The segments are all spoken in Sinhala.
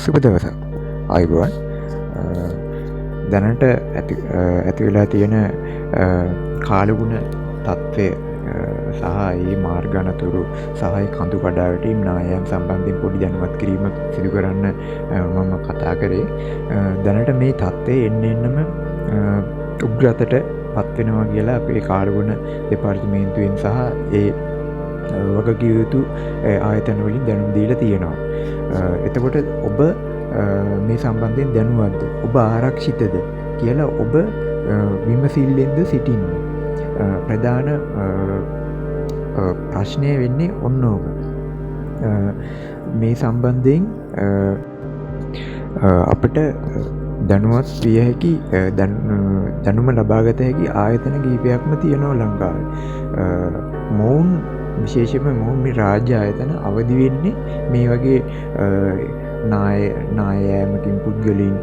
සුබ දවසක් අයිබුවන්. දැනට ඇති වෙලා තියෙන කාලගුණ තත්ත්වය සහ ඒ මාර්ගනතුරු සහයි කඳු කඩාවැටීම් නායම් සම්බන්ධයෙන් පොඩි දැනුවත් කිරීමක් සිදු කරන්න මම කතා කරේ. දැනට මේ තත්ත්වය එන්නම උග්‍රතට පත්වෙනවා කියලා අපේ කාලගුණ දෙපාර්තමේන්තුවෙන් සහ ඒ වගකිව යුතු ආයතනවලින් දැනුම් දීලා තියෙනවා. එතකොට ඔබ මේ සම්බන්ධයෙන් දැනුවත්ද? ඔබ ආරක්ෂිතද කියලා ඔබ විමසිල්ලෙන්ද සිටින්න. ප්‍රධාන ප්‍රශ්නය වෙන්නේ ඔන්න ඕක. මේ සම්බන්ධයෙන් අපට දැනුවත් විය හැකි දැනුම ලබාගත හැකි ආයතන කීපයක්ම තියෙනවා ලංකාවේ. මොවුන් විශේෂම මොවුන් මේ රාජ්‍ය ආයතන අවදි වෙන්නේ මේ වගේ නායෑමකින් පුද්ගලින්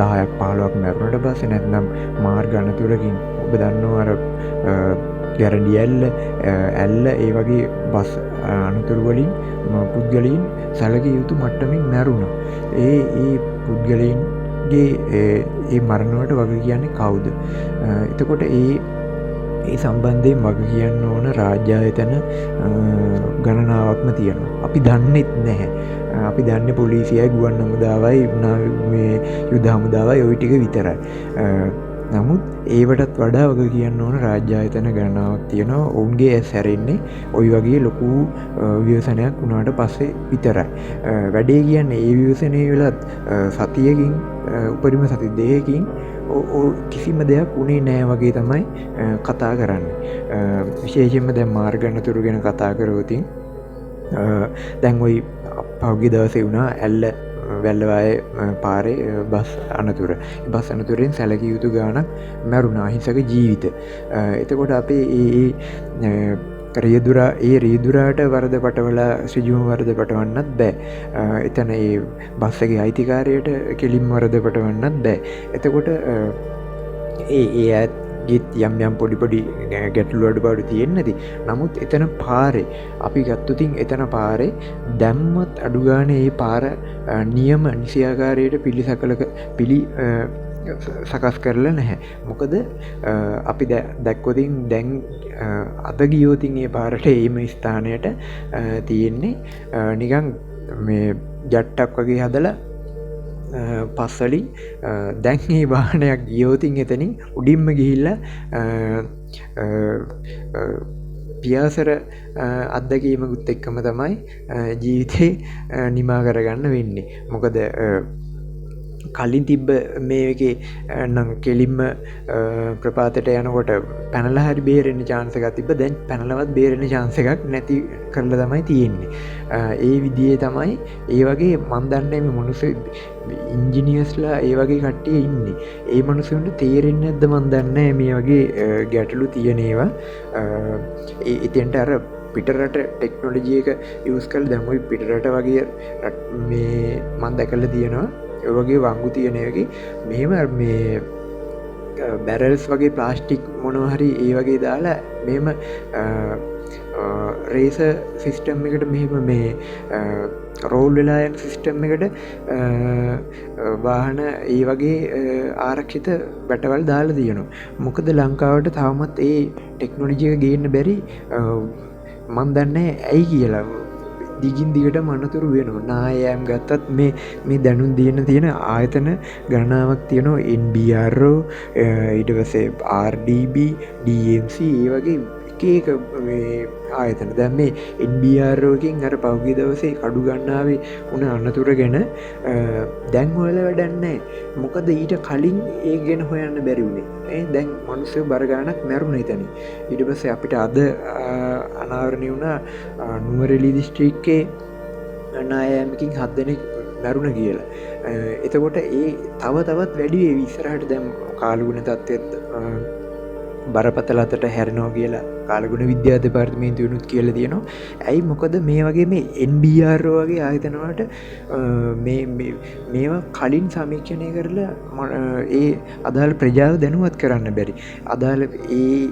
10-15ක් මැරුණට පස්සේ නැත්නම් මාර්ග අනතුරකින් ඔබ දන්නවා අර ගැරඩි ඇල්ල ඒ වගේ බස් අනතුරු වලින් පුද්ගලයින් සැලකිය යුතු මට්ටමින් මැරුණා. ඒ පුද්ගලයින්ගේ ඒ මරණයට වග කියන්නේ කවුද? එතකොට ඒ සම්බන්ධයෙන් වග කියන්න ඕන රාජ්‍ය ආයතන ගණනාවක්ම තියෙනවා. අපි දන්නෙත් නැහැ. අපි දන්න පොලිසියයි ගුවන් හමුදාවයි මේ යුද හමුදාවයි ওই ටික විතරයි. නමුත් ඒවටත් වඩා වග කියන්න ඕන රාජ්‍ය ආයතන ගණනාවක් තියෙනවා. ඔවුන්ගේ ඇස් හැරෙන්නේ ওই වගේ ලොකු ව්‍යසනයක් වුණාට පස්සේ විතරයි. වැඩේ කියන්නේ ඒ ව්‍යසනයේ වෙලත් සතියකින් උපරිම සති දෙකකින් කිසිම දෙයක් උනේ නෑ වගේ තමයි කතා කරන්නේ. විශේෂයෙන්ම දැන් මාර්ග අනතුරු ගැන කතා කරවතින් දැන් ওই පහුගිය දවසේ වුණා ඇල්ල වැල්ලවාය පාරේ බස් අනතුර. බස් අනතුරෙන් සැලකිය යුතු ගාණක් මැරුණා. අහිංසක ජීවිත. එතකොට අපේ රියදුරාට වරද පටවලා ශ්‍රීජුම වරද පටවන්නත් බෑ. එතන ඒ බස් එකේ අයිතිකාරයට කෙලින් වරද පටවන්නත් බෑ. එතකොට ඒ ඇත්ගේත් යම් පොඩි ගැටලු අඩුපාඩු තියෙන්නේ නැති. නමුත් එතන පාරේ අපි ගත්තොතින් එතන පාරේ දැම්මත් අඩු ගානේ ඒ පාර නියම නිසියාකාරයට සකස් කරලා නැහැ. මොකද අපි දැක්කොතින් දැන් අද ගියෝතින් ඒ පාරට ඒම ස්ථානයට තියෙන්නේ නිකන් මේ ජට්ටක් වගේ හදලා පස්වලින් දැන් ඒ වාහනයක් ගියෝතින් එතනින් උඩින්ම ගිහිල්ලා පියාසර අත්දැකීමකුත් එක්කම තමයි ජීවිතේ නිමා කරගන්න වෙන්නේ. මොකද කලින් තිබ්බ මේකේ නම් කෙලින්ම ප්‍රපාතයට යනකොට පැනලා හරි බේරෙන්න chance එකක් තිබ්බ. දැන් පැනලවත් බේරෙන්න chance එකක් නැති කරලා තමයි තියෙන්නේ. ඒ විදිහේ තමයි ඒ වගේ මන් දන්නේ මේ මිනිස්සු ඉන්ජිනියර්ස්ලා ඒ වගේ කට්ටිය ඉන්නේ. ඒ මිනිස්සුන්ට තේරෙන්නේ නැද්ද මන් දන්නේ මේ වගේ ගැටලු තියෙන ඒවා. එතෙන්ට අර පිටරට ටෙක්නොලොජි එක යූස් කරලා දැන් ওই පිටරට වගේ මේ මන් දැකලා තියෙනවා. ඒ වගේ වංගු තියෙන එකේ මෙහෙම මේ බැරල්ස් වගේ ප්ලාස්ටික් මොනවා හරි ඒ වගේ දාලා මෙහෙම රේස සිස්ටම් එකට මෙහෙම මේ රෝල් වෙලා යන සිස්ටම් එකට වාහන ඒ වගේ ආරක්ෂිත බැටවල් දාලා තියෙනවා. මොකද ලංකාවට තාමත් ඒ ටෙක්නොලොජි එක ගේන්න බැරි මන් දන්නේ ඇයි කියලා. දිගින් දිගට මනතුරු වෙනවා. නායෑම් ගත්තත් මේ දැනුම් දීන තියෙන ආයතන ගණනාවක් තියෙනවා. NBRO ඊට පස්සේ RDB DMC ඒ වගේ එක ආයතන. දැන් මේ NBRO එකෙන් අර පහුගිය දවසේ කඩු ගන්නාවේ උන අනතුර ගැන දැන් හොයලා වැඩක් නැහැ. මොකද ඊට කලින් ඒ ගැන හොයන්න බැරි වුණේ. දැන් මිනිස්සු බර ගාණක් මැරුණා එතන. ඊට පස්සේ අපිට අද අනාවරණය වුණා නුවරඑළිය දිස්ත්‍රික්කේ නායෑමකින් 7 දෙනෙක් මැරුණ කියලා. එතකොට ඒ තවත් වැඩි වෙවි ඉස්සරහට. දැන් කාලගුණ තත්ත්වෙත් බරපතල අතට හැරෙනවා කියලා කාලගුණ විද්‍යා දෙපාර්තමේන්තුවෙනුත් කියලා තියෙනවා. ඇයි? මොකද මේ වගේ මේ NBRO වගේ ආයතන වලට මේවා කලින් සමීක්ෂණය කරලා ඒ අදාළ ප්‍රජාව දැනුවත් කරන්න බැරි. අදාළ ඒ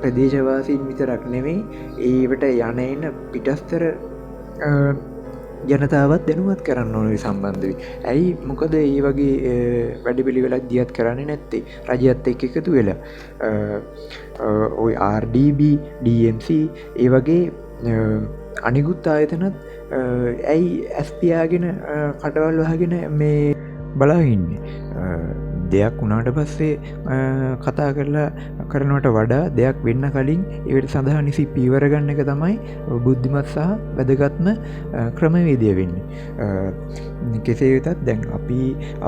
ප්‍රදේශවාසීන් විතරක් නෙමෙයි ඒවට යන පිටස්තර ජනතාවත් දැනුවත් කරන්න ඕනේ සම්බන්ධවී. ඇයි මොකද ඒ වගේ වැඩිපිළිවෙලක් දියත් කරන්නේ නැත්තේ රජයත් එක්ක එකතු වෙලා. ඔය RDB DMC ඒ වගේ අනිකුත් ආයතනත් ඇයි ඇස්තියාගෙන කටවල් වහගෙන මේ බලාඉන්නේ. දෙයක් වුණාට පස්සේ කතා කරලා කරනවට වඩා දෙයක් වෙන්න කලින් ඒට සඳහා නිසි පීවරගන්න එක තමයි බුද්ධිමත් සහ වැදගත්ම ක්‍රමවේදය වෙන්නේ. කෙසේ වෙතත් දැන් අපි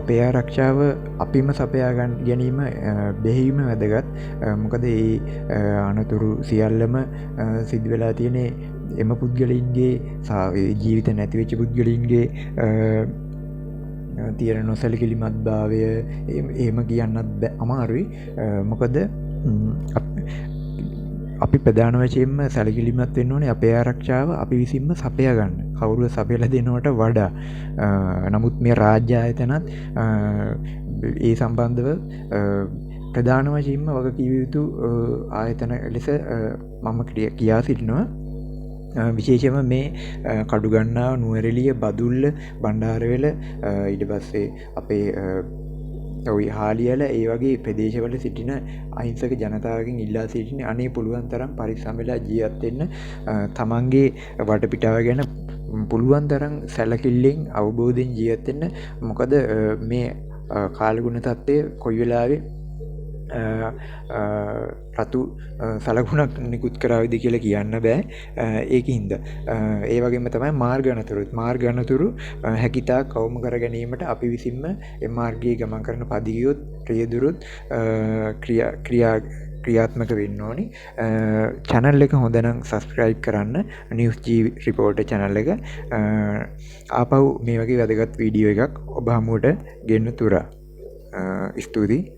අපේ ආරක්ෂාව අපිම සපයාගන්න ගැනීම බෙහිම වැදගත්. මොකද ඒ අනතුරු සියල්ලම සිද්ධවෙලා තියනේ එම පුද්ගලින්ගේ ජීවිත නැතිවෙච්ච පුද්ගලින්ගේ තියෙන නොසැලකිලිමත් භාවය ඒම කියන්නත් අමාරුයි. මොකද අපි ප්‍රධාන වශයෙන්ම සැලකිලිමත් වෙන්න ඕනේ අපේ ආරක්ෂාව අපි විසින්ම සපයා ගන්න. කවුරුව සපයල දෙනවට වඩා. නමුත් මේ රාජ්‍ය ආයතනත් ඒ සම්බන්ධව ප්‍රධාන වශයෙන්ම වග කිව යුතු ආයතන ලෙස මම කියා සිටිනවා. විශේෂම මේ කඩුගන්නා නුවරෙලිය බදුල්ල බණ්ඩාරවෙල ඊට පස්සේ අපේ ඔයි හාලියල ඒ වගේ ප්‍රදේශවල සිටින අහිංසක ජනතාවකින් ඉල්ලා සිටින අනේ පුළුවන් තරම් පරිස්සමලා ජීවත්වෙන්න තමන්ගේ වටපිටාව ගැන පුළුවන් තරම් සැලකිල්ලෙන් අවබෝධයෙන් ජීවත්වෙන්න. මොකද මේ කාලගුණ තත්ත්වය කොයි වෙලාවේ රතු සලකුණක් නිකුත් කරවිදි කියලා කියන්න බෑ. ඒක හින්ද ඒ වගේම තමයි මාර්ගනතුරු හැකිතා කවුම කර ගැනීමට අපි විසින්ම මාර්ගයේ ගමන් කරන පදියොත් ක්‍රියදුරුත් ක්‍රියාත්මක වෙන්න ඕනි. චැනල් එක හොඳනම් සස්ක්‍රයිබ් කරන්න නිවස් ජී රිපෝර්ට චැනල් එක. ආපහු මේ වගේ වැදගත් වීඩියෝ එකක් ඔබ හමුවට ගෙන්න තුරා. ස්තුතියි.